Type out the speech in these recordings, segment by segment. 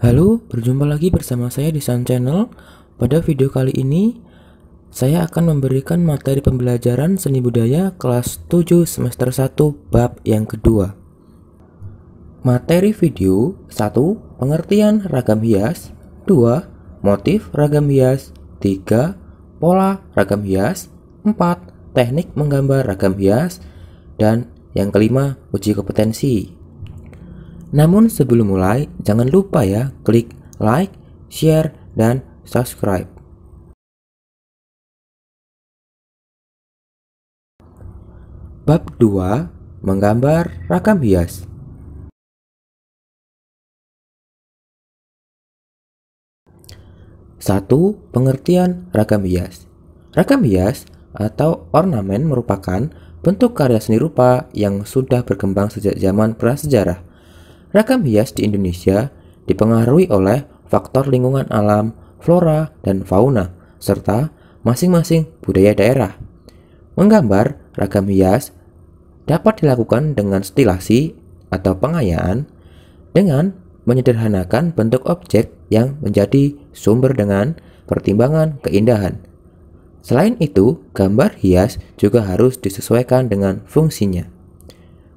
Halo, berjumpa lagi bersama saya di Sun Channel. Pada video kali ini, saya akan memberikan materi pembelajaran seni budaya kelas 7 semester 1 bab yang kedua. Materi video 1. Pengertian ragam hias. 2. Motif ragam hias. 3. Pola ragam hias. 4. Teknik menggambar ragam hias. Dan yang kelima, uji kompetensi. Namun sebelum mulai, jangan lupa ya klik like, share, dan subscribe. Bab 2. Menggambar ragam hias. Satu. Pengertian ragam hias. Ragam hias atau ornamen merupakan bentuk karya seni rupa yang sudah berkembang sejak zaman prasejarah. Ragam hias di Indonesia dipengaruhi oleh faktor lingkungan alam, flora, dan fauna, serta masing-masing budaya daerah. Menggambar ragam hias dapat dilakukan dengan stilasi atau pengayaan dengan menyederhanakan bentuk objek yang menjadi sumber dengan pertimbangan keindahan. Selain itu, gambar hias juga harus disesuaikan dengan fungsinya.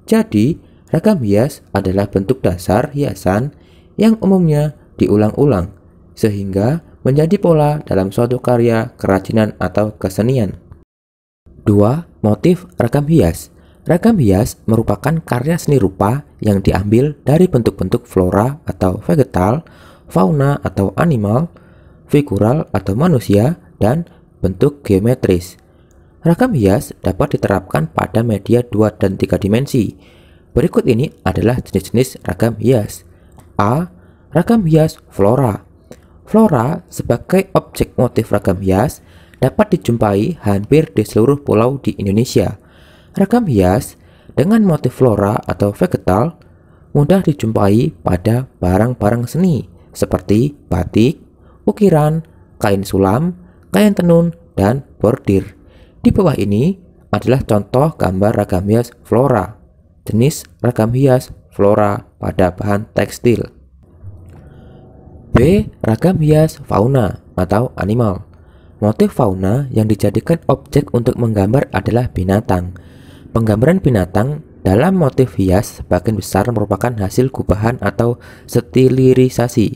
Jadi, ragam hias adalah bentuk dasar hiasan yang umumnya diulang-ulang, sehingga menjadi pola dalam suatu karya kerajinan atau kesenian. 2. Motif ragam hias. Ragam hias merupakan karya seni rupa yang diambil dari bentuk-bentuk flora atau vegetal, fauna atau animal, figural atau manusia, dan bentuk geometris. Ragam hias dapat diterapkan pada media 2 dan 3 dimensi. Berikut ini adalah jenis-jenis ragam hias. A. Ragam hias flora. Flora sebagai objek motif ragam hias dapat dijumpai hampir di seluruh pulau di Indonesia. Ragam hias dengan motif flora atau vegetal mudah dijumpai pada barang-barang seni seperti batik, ukiran, kain sulam, kain tenun, dan bordir. Di bawah ini adalah contoh gambar ragam hias flora. Jenis ragam hias flora pada bahan tekstil. B. Ragam hias fauna atau animal. Motif fauna yang dijadikan objek untuk menggambar adalah binatang. Penggambaran binatang dalam motif hias sebagian besar merupakan hasil gubahan atau stilirisasi.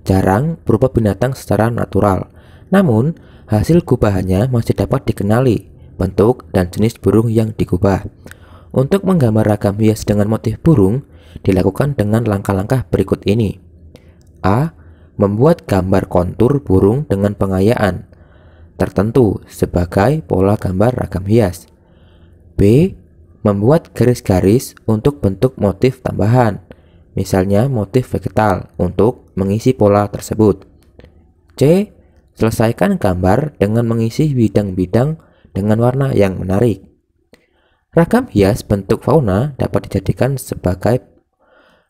Jarang berupa binatang secara natural. Namun, hasil gubahannya masih dapat dikenali bentuk dan jenis burung yang digubah. Untuk menggambar ragam hias dengan motif burung, dilakukan dengan langkah-langkah berikut ini. A. Membuat gambar kontur burung dengan pengayaan tertentu sebagai pola gambar ragam hias. B. Membuat garis-garis untuk bentuk motif tambahan, misalnya motif vegetal untuk mengisi pola tersebut. C. Selesaikan gambar dengan mengisi bidang-bidang dengan warna yang menarik. Ragam hias bentuk fauna dapat dijadikan sebagai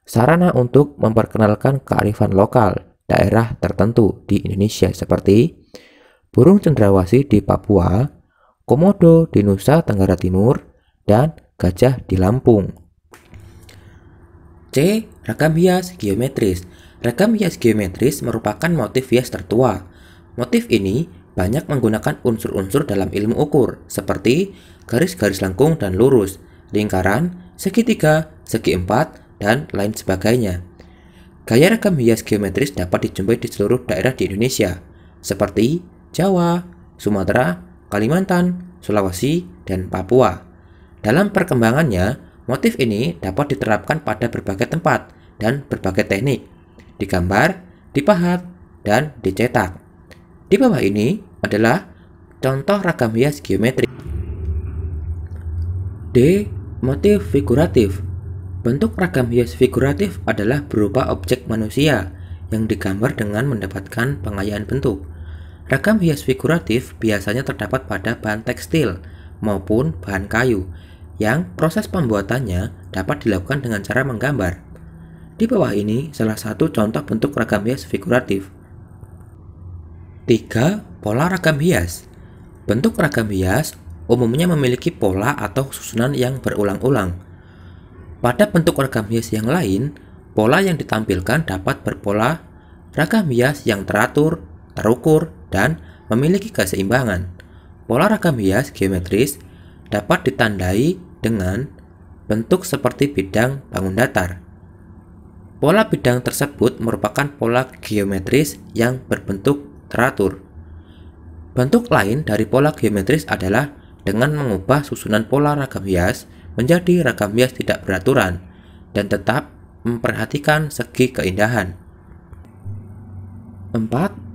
sarana untuk memperkenalkan kearifan lokal daerah tertentu di Indonesia seperti burung cendrawasih di Papua, komodo di Nusa Tenggara Timur, dan gajah di Lampung. C. Ragam hias geometris. Ragam hias geometris merupakan motif hias tertua. Motif ini banyak menggunakan unsur-unsur dalam ilmu ukur seperti garis-garis lengkung dan lurus, lingkaran, segitiga, segi empat, dan lain sebagainya. Gaya ragam hias geometris dapat dijumpai di seluruh daerah di Indonesia, seperti Jawa, Sumatera, Kalimantan, Sulawesi, dan Papua. Dalam perkembangannya, motif ini dapat diterapkan pada berbagai tempat dan berbagai teknik, digambar, dipahat, dan dicetak. Di bawah ini adalah contoh ragam hias geometris. D. Motif figuratif. Bentuk ragam hias figuratif adalah berupa objek manusia yang digambar dengan mendapatkan pengayaan bentuk. Ragam hias figuratif biasanya terdapat pada bahan tekstil maupun bahan kayu yang proses pembuatannya dapat dilakukan dengan cara menggambar. Di bawah ini salah satu contoh bentuk ragam hias figuratif. 3. Pola ragam hias. Bentuk ragam hias umumnya memiliki pola atau susunan yang berulang-ulang. Pada bentuk ragam hias yang lain, Pola yang ditampilkan dapat berpola ragam hias yang teratur, terukur, dan memiliki keseimbangan. Pola ragam hias geometris dapat ditandai dengan bentuk seperti bidang bangun datar. Pola bidang tersebut merupakan pola geometris yang berbentuk teratur. Bentuk lain dari pola geometris adalah dengan mengubah susunan pola ragam hias menjadi ragam hias tidak beraturan dan tetap memperhatikan segi keindahan. 4.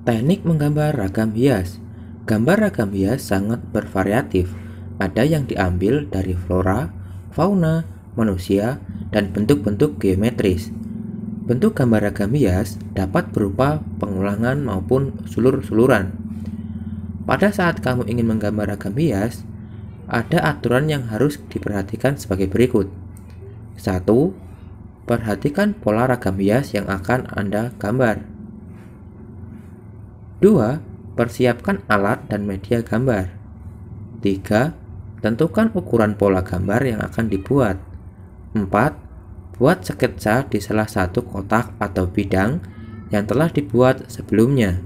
Teknik menggambar ragam hias. Gambar ragam hias sangat bervariatif. Ada yang diambil dari flora, fauna, manusia, dan bentuk-bentuk geometris. Bentuk gambar ragam hias dapat berupa pengulangan maupun sulur-suluran. Pada saat kamu ingin menggambar ragam hias, ada aturan yang harus diperhatikan sebagai berikut. 1. Perhatikan pola ragam hias yang akan Anda gambar. 2. Persiapkan alat dan media gambar. 3. Tentukan ukuran pola gambar yang akan dibuat. 4. Buat sketsa di salah satu kotak atau bidang yang telah dibuat sebelumnya.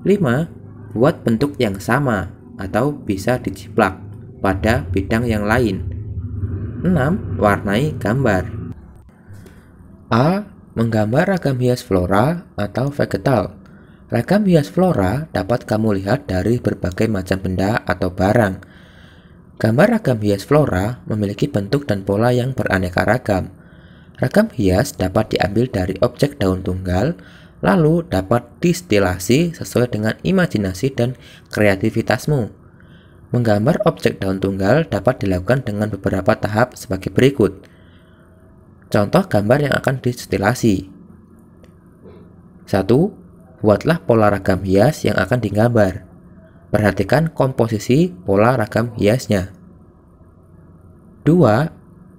5. Buat bentuk yang sama atau bisa dijiplak pada bidang yang lain. 6. Warnai gambar. A. Menggambar ragam hias flora atau vegetal. Ragam hias flora dapat kamu lihat dari berbagai macam benda atau barang. Gambar ragam hias flora memiliki bentuk dan pola yang beraneka ragam. Ragam hias dapat diambil dari objek daun tunggal, lalu dapat distilasi sesuai dengan imajinasi dan kreativitasmu. Menggambar objek daun tunggal dapat dilakukan dengan beberapa tahap sebagai berikut. Contoh gambar yang akan distilasi. 1. Buatlah pola ragam hias yang akan digambar. Perhatikan komposisi pola ragam hiasnya. 2.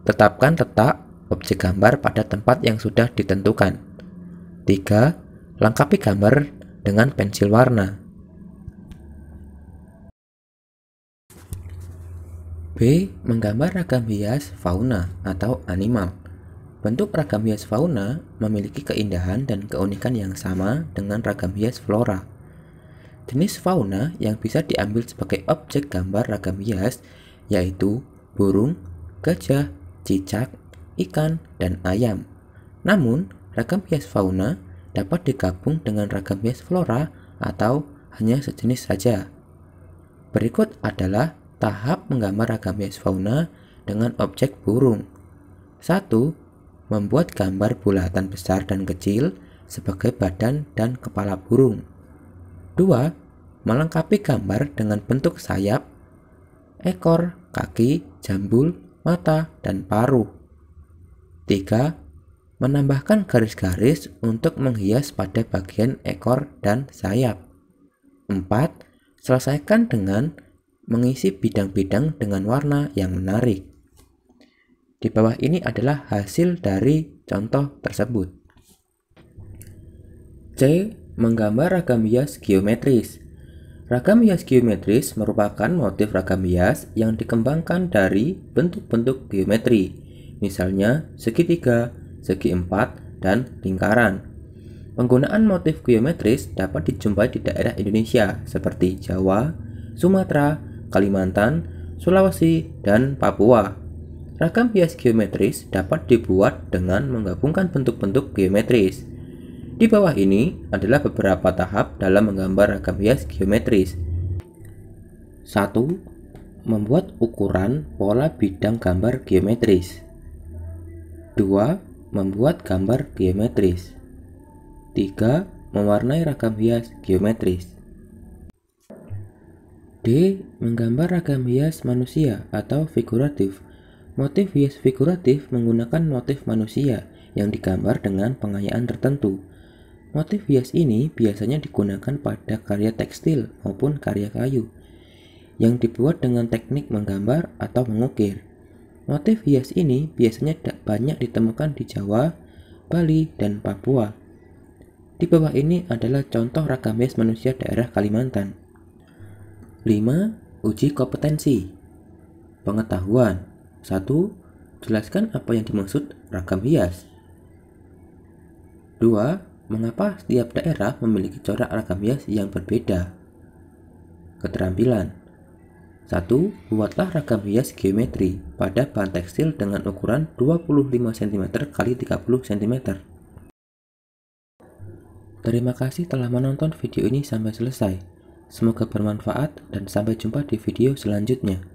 Tetapkan letak objek gambar pada tempat yang sudah ditentukan. 3. Lengkapi gambar dengan pensil warna. B. Menggambar ragam hias fauna atau animal. Bentuk ragam hias fauna memiliki keindahan dan keunikan yang sama dengan ragam hias flora. Jenis fauna yang bisa diambil sebagai objek gambar ragam hias yaitu burung, gajah, cicak, ikan, dan ayam. Namun, ragam hias fauna dapat digabung dengan ragam hias flora atau hanya sejenis saja. Berikut adalah tahap menggambar ragam hias fauna dengan objek burung. 1. Membuat gambar bulatan besar dan kecil sebagai badan dan kepala burung. 2. Melengkapi gambar dengan bentuk sayap, ekor, kaki, jambul, mata, dan paruh. 3. Menambahkan garis-garis untuk menghias pada bagian ekor dan sayap. 4. Selesaikan dengan mengisi bidang-bidang dengan warna yang menarik. Di bawah ini adalah hasil dari contoh tersebut. C. Menggambar ragam hias geometris. Ragam hias geometris merupakan motif ragam hias yang dikembangkan dari bentuk-bentuk geometri, misalnya segitiga, segi empat, dan lingkaran. Penggunaan motif geometris dapat dijumpai di daerah Indonesia seperti Jawa, Sumatera, Kalimantan, Sulawesi, dan Papua. Ragam hias geometris dapat dibuat dengan menggabungkan bentuk-bentuk geometris. Di bawah ini adalah beberapa tahap dalam menggambar ragam hias geometris. 1. Membuat ukuran pola bidang gambar geometris. 2. Membuat gambar geometris. 3. Mewarnai ragam hias geometris. D. Menggambar ragam hias manusia atau figuratif. Motif hias figuratif menggunakan motif manusia yang digambar dengan pengayaan tertentu. Motif hias ini biasanya digunakan pada karya tekstil maupun karya kayu yang dibuat dengan teknik menggambar atau mengukir. Motif hias ini biasanya banyak ditemukan di Jawa, Bali, dan Papua. Di bawah ini adalah contoh ragam hias manusia daerah Kalimantan. 5. Uji kompetensi. Pengetahuan. 1. Jelaskan apa yang dimaksud ragam hias. 2. Mengapa setiap daerah memiliki corak ragam hias yang berbeda? Keterampilan. 1. Buatlah ragam hias geometri pada bahan tekstil dengan ukuran 25 cm x 30 cm. Terima kasih telah menonton video ini sampai selesai. Semoga bermanfaat dan sampai jumpa di video selanjutnya.